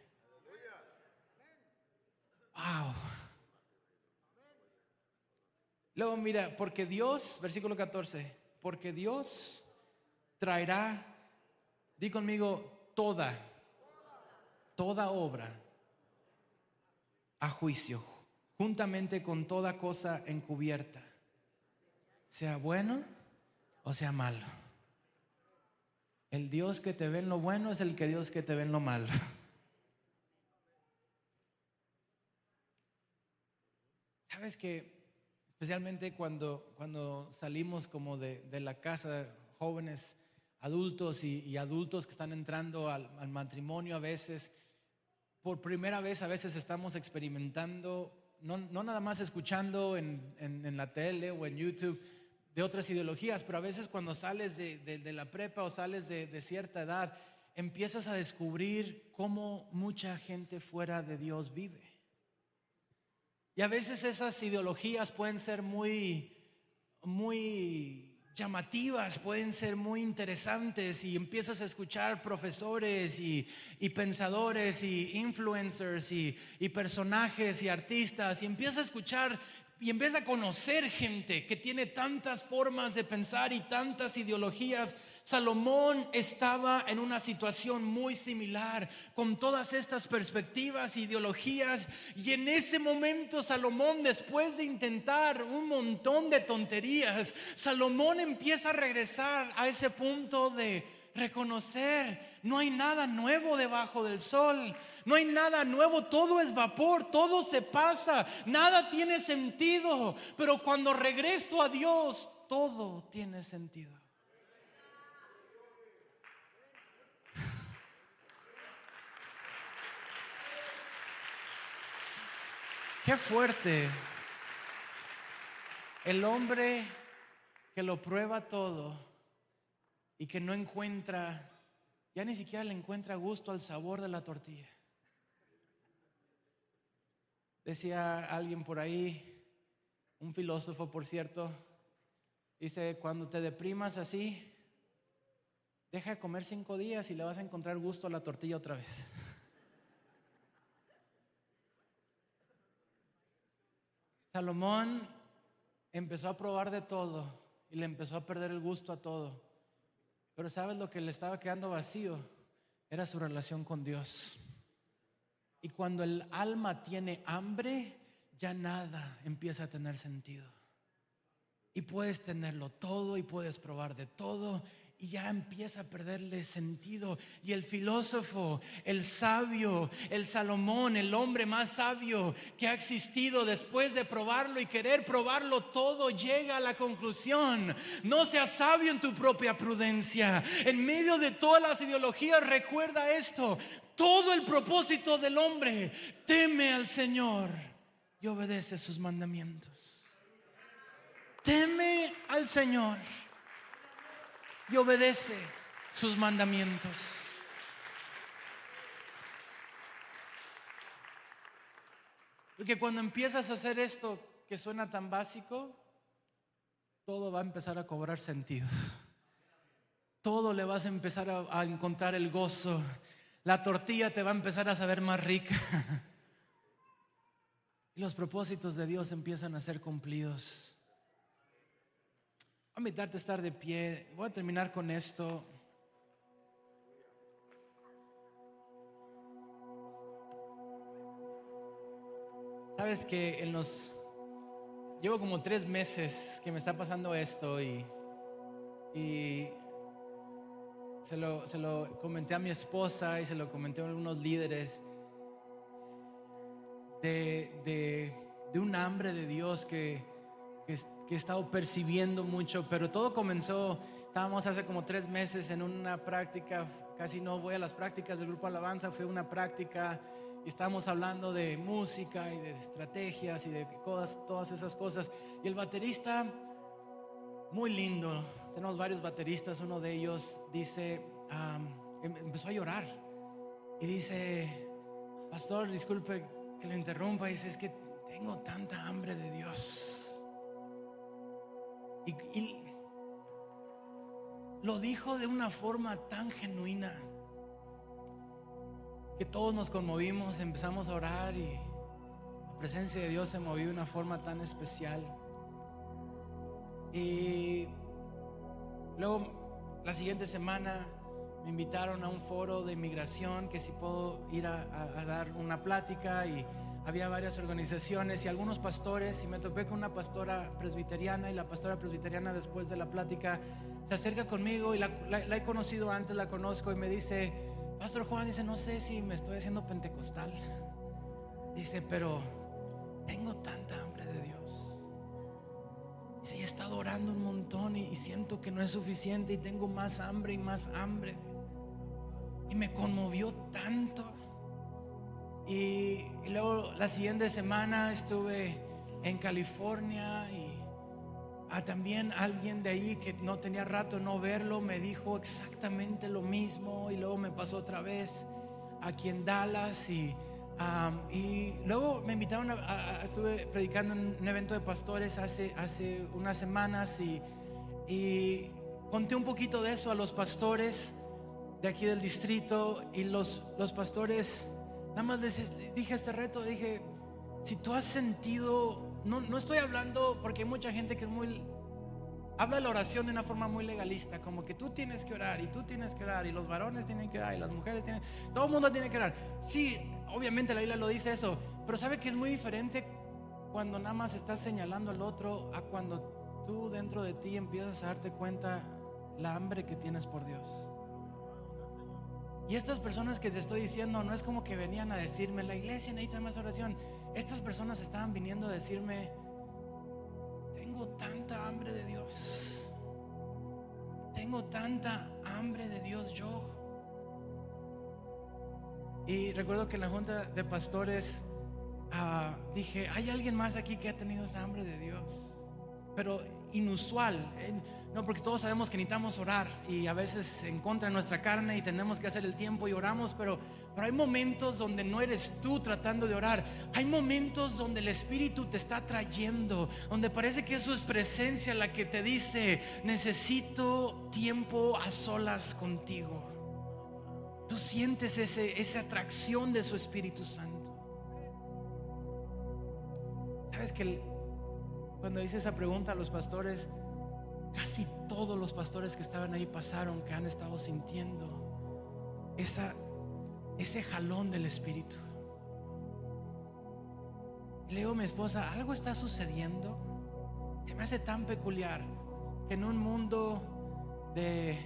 Wow. Luego mira, porque Dios, versículo 14, porque Dios traerá, di conmigo, toda obra a juicio, juntamente con toda cosa encubierta, sea bueno o sea malo. El Dios que te ve en lo bueno es el Dios que te ve en lo malo. Sabes que especialmente cuando salimos como de la casa, jóvenes, adultos y adultos que están entrando al matrimonio, a veces por primera vez, a veces estamos experimentando, no nada más escuchando en la tele o en YouTube de otras ideologías, pero a veces cuando sales de la prepa o sales de cierta edad, empiezas a descubrir cómo mucha gente fuera de Dios vive. Y a veces esas ideologías pueden ser muy llamativas, pueden ser muy interesantes, y empiezas a escuchar profesores y pensadores y influencers y personajes y artistas, y empiezas a escuchar y empiezas a conocer gente que tiene tantas formas de pensar y tantas ideologías. Salomón estaba en una situación muy similar, con todas estas perspectivas, ideologías, y en ese momento Salomón, después de intentar un montón de tonterías, Salomón empieza a regresar a ese punto de reconocer: no hay nada nuevo debajo del sol, no hay nada nuevo, todo es vapor, todo se pasa, nada tiene sentido, pero cuando regreso a Dios, todo tiene sentido. Qué fuerte. El hombre que lo prueba todo y que no encuentra, ya ni siquiera le encuentra gusto al sabor de la tortilla. Decía alguien por ahí, un filósofo por cierto, dice: cuando te deprimas así, deja de comer 5 días y le vas a encontrar gusto a la tortilla otra vez. Salomón empezó a probar de todo y le empezó a perder el gusto a todo. Pero ¿sabes lo que le estaba quedando vacío? Era su relación con Dios. Y cuando el alma tiene hambre, ya nada empieza a tener sentido. Y puedes tenerlo todo y puedes probar de todo, y ya empieza a perderle sentido. Y el filósofo, el sabio, el Salomón, el hombre más sabio que ha existido, después de probarlo y querer probarlo todo, llega a la conclusión: no seas sabio en tu propia prudencia. En medio de todas las ideologías, recuerda esto: todo el propósito del hombre: teme al Señor y obedece sus mandamientos. Teme al Señor y obedece sus mandamientos. Porque cuando empiezas a hacer esto que suena tan básico, todo va a empezar a cobrar sentido. Todo le vas a empezar a encontrar el gozo. La tortilla te va a empezar a saber más rica. Y los propósitos de Dios empiezan a ser cumplidos. Voy a invitarte a estar de pie. Voy a terminar con esto. Sabes que llevo como 3 meses que me está pasando esto y se lo comenté a mi esposa y se lo comenté a algunos líderes de un hambre de Dios que he estado percibiendo mucho. Pero todo comenzó, estábamos hace como 3 meses en una práctica. Casi no voy a las prácticas del grupo Alabanza, fue una práctica y estábamos hablando de música y de estrategias y de cosas, todas esas cosas. Y el baterista, muy lindo, tenemos varios bateristas, uno de ellos dice, empezó a llorar y dice: pastor, disculpe que lo interrumpa. Dice: es que tengo tanta hambre de Dios. Y lo dijo de una forma tan genuina que todos nos conmovimos, empezamos a orar y la presencia de Dios se movió de una forma tan especial. Y luego la siguiente semana me invitaron a un foro de inmigración, que si puedo ir a dar una plática, y había varias organizaciones y algunos pastores, y me topé con una pastora presbiteriana, y la pastora presbiteriana, después de la plática, se acerca conmigo y la he conocido antes, la conozco, y me dice: pastor Juan, dice, no sé si me estoy haciendo pentecostal, dice, pero tengo tanta hambre de Dios. Dice: y he estado orando un montón y siento que no es suficiente y tengo más hambre y más hambre. Y me conmovió tanto. Y luego la siguiente semana estuve en California y también alguien de ahí que no tenía rato no verlo me dijo exactamente lo mismo. Y luego me pasó otra vez aquí en Dallas y luego me invitaron estuve predicando en un evento de pastores hace unas semanas y conté un poquito de eso a los pastores de aquí del distrito. Y los pastores, nada más les dije este reto, dije: si tú has sentido, no estoy hablando, porque hay mucha gente que habla de la oración de una forma muy legalista, como que tú tienes que orar y tú tienes que orar y los varones tienen que orar y las mujeres todo el mundo tiene que orar. Sí, obviamente la Biblia lo dice eso, pero sabe que es muy diferente cuando nada más estás señalando al otro a cuando tú dentro de ti empiezas a darte cuenta la hambre que tienes por Dios. Y estas personas que te estoy diciendo no es como que venían a decirme: la iglesia necesita más oración. Estas personas estaban viniendo a decirme: tengo tanta hambre de Dios, tengo tanta hambre de Dios yo. Y recuerdo que en la junta de pastores dije: ¿hay alguien más aquí que ha tenido esa hambre de Dios? Pero inusual, no, porque todos sabemos que necesitamos orar y a veces se encuentra en nuestra carne y tenemos que hacer el tiempo y oramos, pero hay momentos donde no eres tú tratando de orar. Hay momentos donde el Espíritu te está trayendo, donde parece que es su presencia la que te dice: necesito tiempo a solas contigo. Tú sientes esa atracción de su Espíritu Santo. Sabes que cuando hice esa pregunta a los pastores, casi todos los pastores que estaban ahí pasaron que han estado sintiendo ese jalón del Espíritu. Y le digo a mi esposa: algo está sucediendo. Se me hace tan peculiar que en un mundo de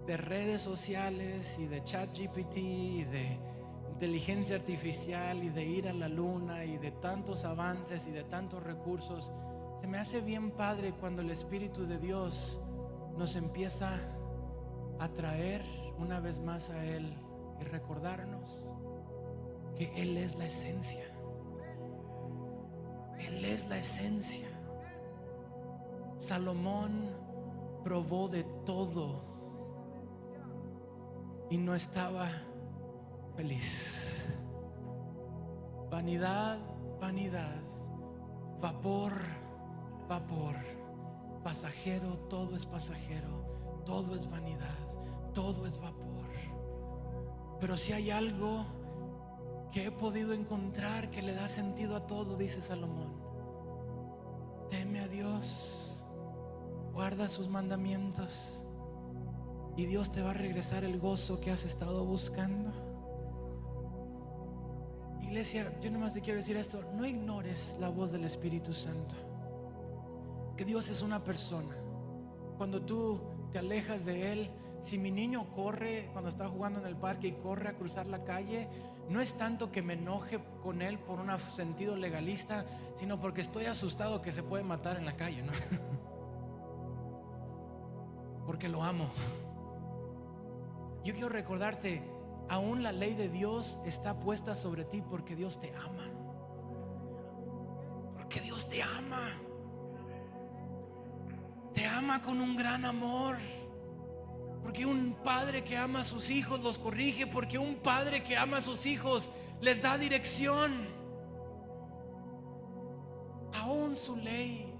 redes sociales y de ChatGPT y de inteligencia artificial y de ir a la luna y de tantos avances y de tantos recursos, se me hace bien padre cuando el Espíritu de Dios nos empieza a traer una vez más a Él y recordarnos que Él es la esencia. Él es la esencia. Salomón probó de todo y no estaba feliz. Vanidad vanidad, vapor, vapor, pasajero, todo es pasajero, todo es vanidad, todo es vapor. Pero si hay algo que he podido encontrar que le da sentido a todo, dice Salomón: teme a Dios, guarda sus mandamientos, y Dios te va a regresar el gozo que has estado buscando. Iglesia, yo nomás te quiero decir esto: no ignores la voz del Espíritu Santo. Que Dios es una persona. Cuando tú te alejas de Él, si mi niño corre cuando está jugando en el parque y corre a cruzar la calle, no es tanto que me enoje con él por un sentido legalista, sino porque estoy asustado que se puede matar en la calle, ¿no? Porque lo amo. Yo quiero recordarte, aún la ley de Dios está puesta sobre ti porque Dios te ama. Porque Dios te ama. Te ama con un gran amor. Porque un padre que ama a sus hijos los corrige. Porque un padre que ama a sus hijos les da dirección. Aún su ley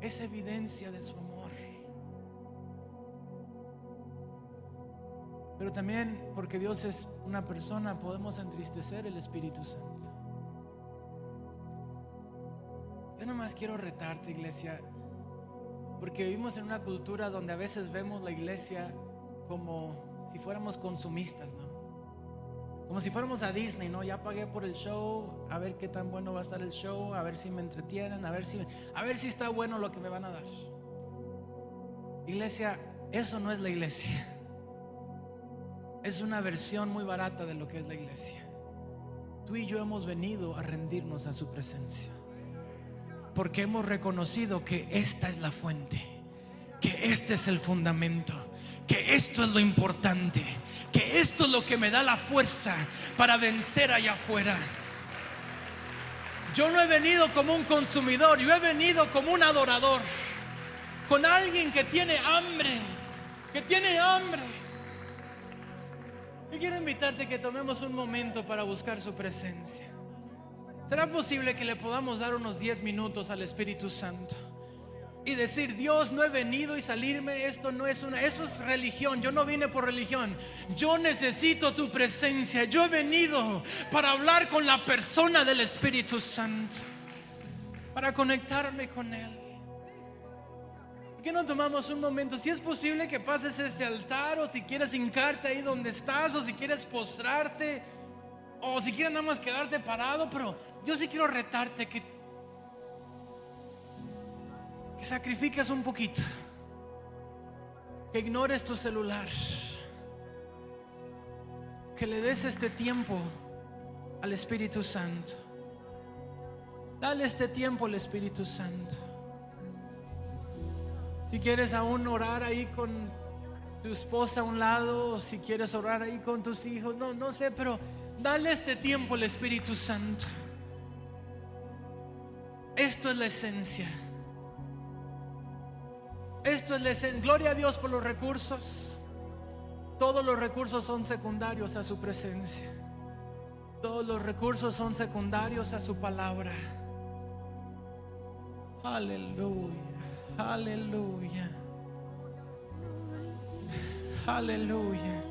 es evidencia de su amor. Pero también porque Dios es una persona, podemos entristecer el Espíritu Santo. Yo nomás quiero retarte, iglesia, porque vivimos en una cultura donde a veces vemos la iglesia como si fuéramos consumistas, ¿no? Como si fuéramos a Disney, ¿no? Ya pagué por el show, a ver qué tan bueno va a estar el show, a ver si me entretienen, a ver si está bueno lo que me van a dar. Iglesia, eso no es la iglesia. Es una versión muy barata de lo que es la iglesia. Tú y yo hemos venido a rendirnos a su presencia, porque hemos reconocido que esta es la fuente, que este es el fundamento, que esto es lo importante, que esto es lo que me da la fuerza para vencer allá afuera. Yo no he venido como un consumidor, yo he venido como un adorador, con alguien que tiene hambre, que tiene hambre. Yo quiero invitarte que tomemos un momento para buscar su presencia. ¿Será posible que le podamos dar unos 10 minutos al Espíritu Santo y decir: Dios, no he venido y salirme? Esto no es eso es religión. Yo no vine por religión. Yo necesito tu presencia. Yo he venido para hablar con la persona del Espíritu Santo, para conectarme con Él. ¿Por qué no tomamos un momento? Si es posible que pases este altar, o si quieres hincarte ahí donde estás, o si quieres postrarte, o si quieres nada más quedarte parado. Pero yo sí quiero retarte que sacrifiques un poquito, que ignores tu celular, que le des este tiempo al Espíritu Santo. Dale este tiempo al Espíritu Santo. Si quieres aún orar ahí con tu esposa a un lado, o si quieres orar ahí con tus hijos, no sé, pero dale este tiempo al Espíritu Santo. Esto es la esencia. Esto es la esencia. Gloria a Dios por los recursos. Todos los recursos son secundarios a su presencia. Todos los recursos son secundarios a su palabra. Aleluya. Aleluya. Aleluya.